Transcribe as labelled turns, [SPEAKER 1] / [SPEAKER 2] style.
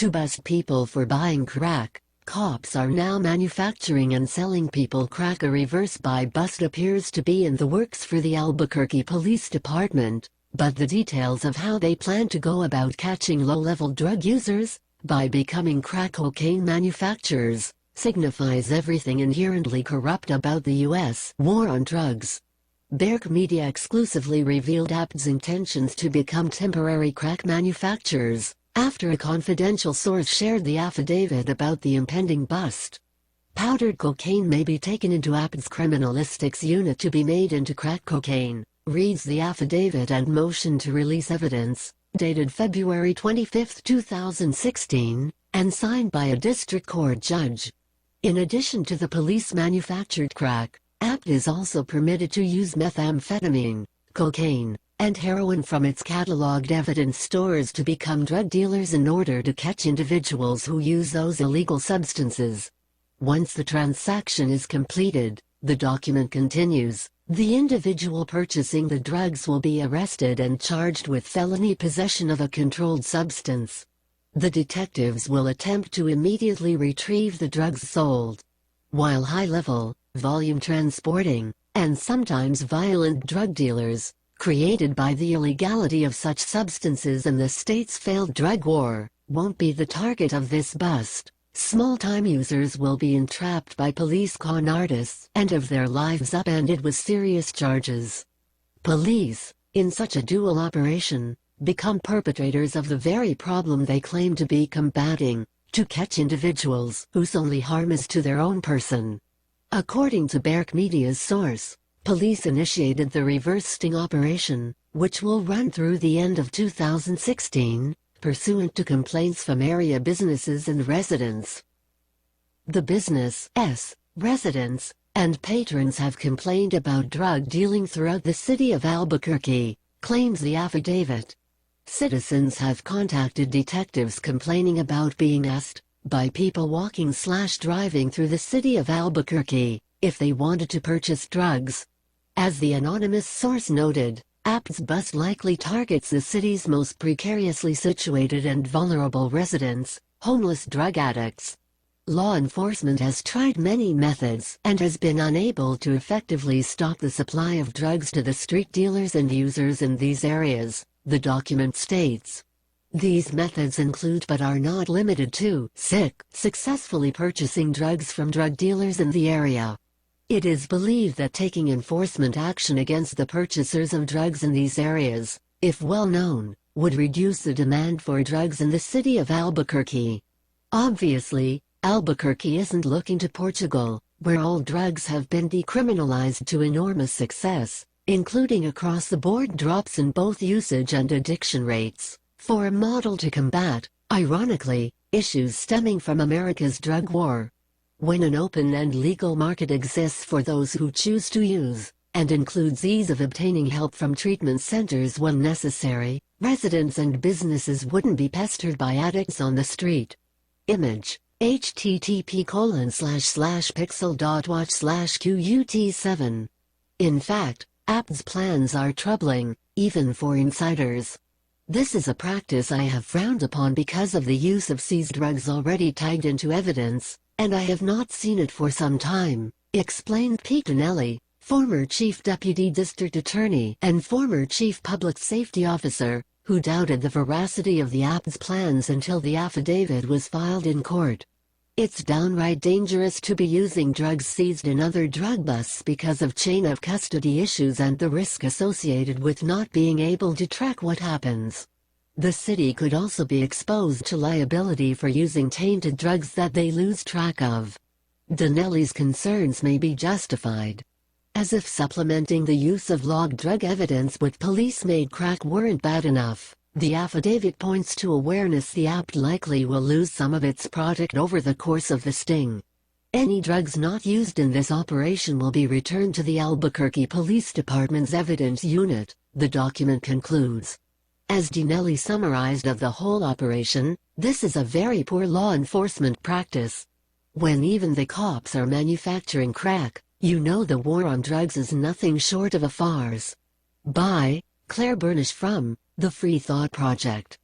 [SPEAKER 1] To bust people for buying crack, cops are now manufacturing and selling people crack. A reverse buy bust appears to be in the works for the Albuquerque Police Department, but the details of how they plan to go about catching low-level drug users by becoming crack cocaine manufacturers signifies everything inherently corrupt about the U.S. war on drugs. Berk Media exclusively revealed APD's intentions to become temporary crack manufacturers after a confidential source shared the affidavit about the impending bust. Powdered cocaine may be taken into APD's criminalistics unit to be made into crack cocaine, reads the affidavit and motion to release evidence, dated February 25, 2016, and signed by a district court judge. In addition to the police-manufactured crack, APD is also permitted to use methamphetamine, cocaine, and heroin from its cataloged evidence stores to become drug dealers in order to catch individuals who use those illegal substances. Once the transaction is completed, the document continues, the individual purchasing the drugs will be arrested and charged with felony possession of a controlled substance. The detectives will attempt to immediately retrieve the drugs sold. While high-level, volume transporting, and sometimes violent drug dealers, created by the illegality of such substances and the state's failed drug war, won't be the target of this bust, small-time users will be entrapped by police con artists and have their lives upended with serious charges. Police, in such a dual operation, become perpetrators of the very problem they claim to be combating, to catch individuals whose only harm is to their own person. According to Berk Media's source, police initiated the reverse sting operation, which will run through the end of 2016, pursuant to complaints from area businesses and residents. The business' residents and patrons have complained about drug dealing throughout the city of Albuquerque, claims the affidavit. Citizens have contacted detectives complaining about being asked, by people walking/driving through the city of Albuquerque, if they wanted to purchase drugs. As the anonymous source noted, APD's bust likely targets the city's most precariously situated and vulnerable residents, homeless drug addicts. Law enforcement has tried many methods and has been unable to effectively stop the supply of drugs to the street dealers and users in these areas, the document states. These methods include but are not limited to successfully purchasing drugs from drug dealers in the area. It is believed that taking enforcement action against the purchasers of drugs in these areas, if well known, would reduce the demand for drugs in the city of Albuquerque. Obviously, Albuquerque isn't looking to Portugal, where all drugs have been decriminalized to enormous success, including across-the-board drops in both usage and addiction rates, for a model to combat, ironically, issues stemming from America's drug war. When an open and legal market exists for those who choose to use, and includes ease of obtaining help from treatment centers when necessary, residents and businesses wouldn't be pestered by addicts on the street. Image, http://pixel.watch/QUT7. In fact, APD's plans are troubling, even for insiders. This is a practice I have frowned upon because of the use of seized drugs already tagged into evidence, and I have not seen it for some time, explained Pete Donnelly, former Chief Deputy District Attorney and former Chief Public Safety Officer, who doubted the veracity of the APD's plans until the affidavit was filed in court. It's downright dangerous to be using drugs seized in other drug busts because of chain of custody issues and the risk associated with not being able to track what happens. The city could also be exposed to liability for using tainted drugs that they lose track of. Donnelly's concerns may be justified. As if supplementing the use of logged drug evidence with police-made crack weren't bad enough, the affidavit points to awareness the APD likely will lose some of its product over the course of the sting. Any drugs not used in this operation will be returned to the Albuquerque Police Department's evidence unit, the document concludes. As Donnelly summarized of the whole operation, this is a very poor law enforcement practice. When even the cops are manufacturing crack, you know the war on drugs is nothing short of a farce. By Claire Burnish from The Free Thought Project.